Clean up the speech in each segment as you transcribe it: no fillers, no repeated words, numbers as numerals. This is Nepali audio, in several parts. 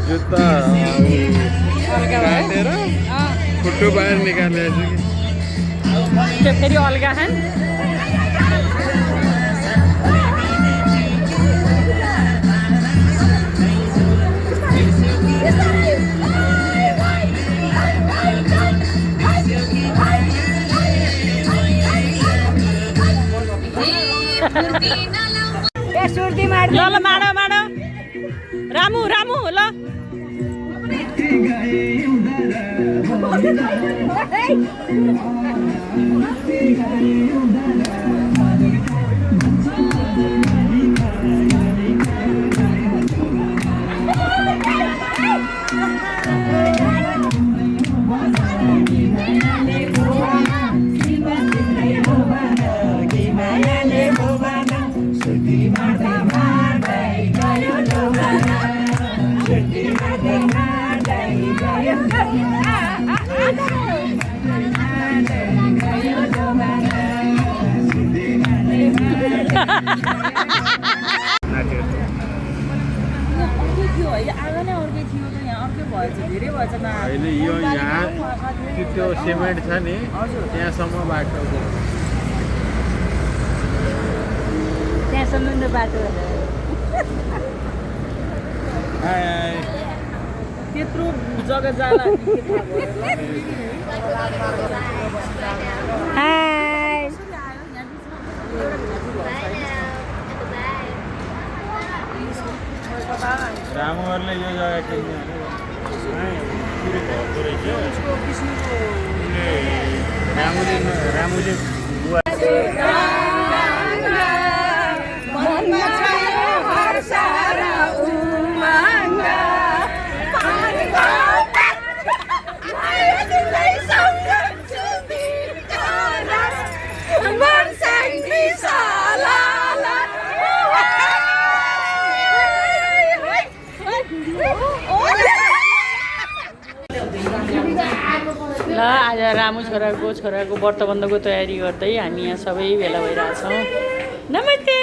जुत्ता काटेर खुट्टो बाहिर निकालेको छु कि त्यो फेरि अलगा खान ल माडो माडो रामु रामु ल Gimana अहिले यो यहाँ त्यो सिमेन्ट छ नि त्यहाँसम्म बाटो त्यहाँसम्म त बाटो त्यत्रो जग्गा जाला रामुहरूले यो जग्गा किन्ने रामुले ल आज रामु छोराको व्रतबन्धको तयारी गर्दै हामी यहाँ सबै भेला भइरहेछौँ नमस्ते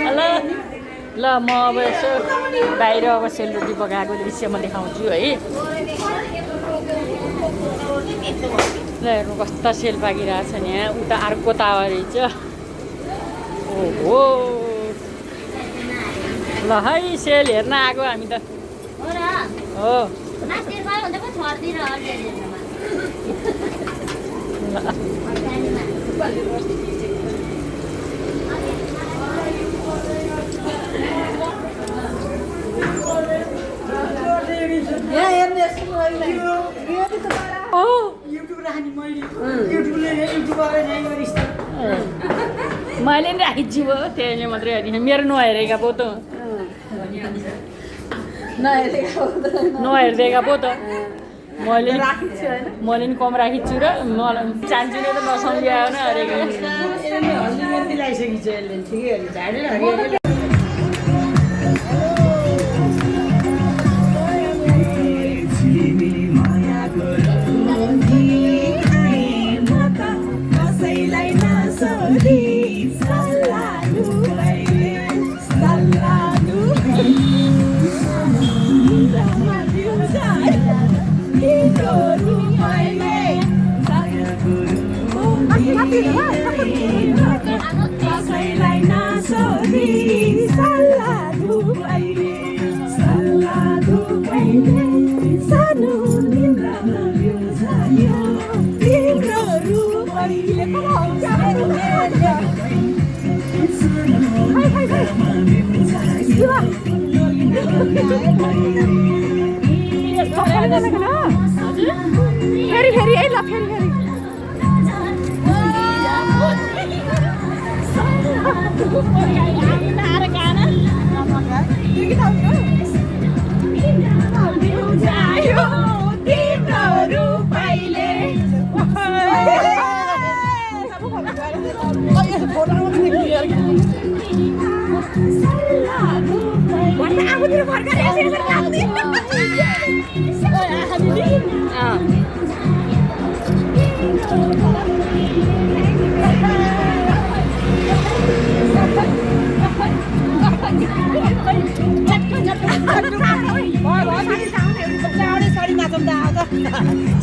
ल ल म अब यसो बाहिर अब सेलरोटी पकाएको दृश्य म देखाउँछु है ल हेर्नु कस्ता सेल पाकिरहेछ नि यहाँ उता अर्को तावा रहेछ ओहो ल है सेल हेर्न आएको हामी त हो मैले नि राखिदिन्छु भयो त्यसले मात्रै हेरिदिनु मेरो नहेरेका पो त नहेरिदिएका पो त मैले नि कम राखिदिन्छु र मलाई चान्छु नै त नसम्झ्यायो न हरेको फेरि फेरि है ल फेरि फेरि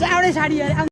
चाउडे साडी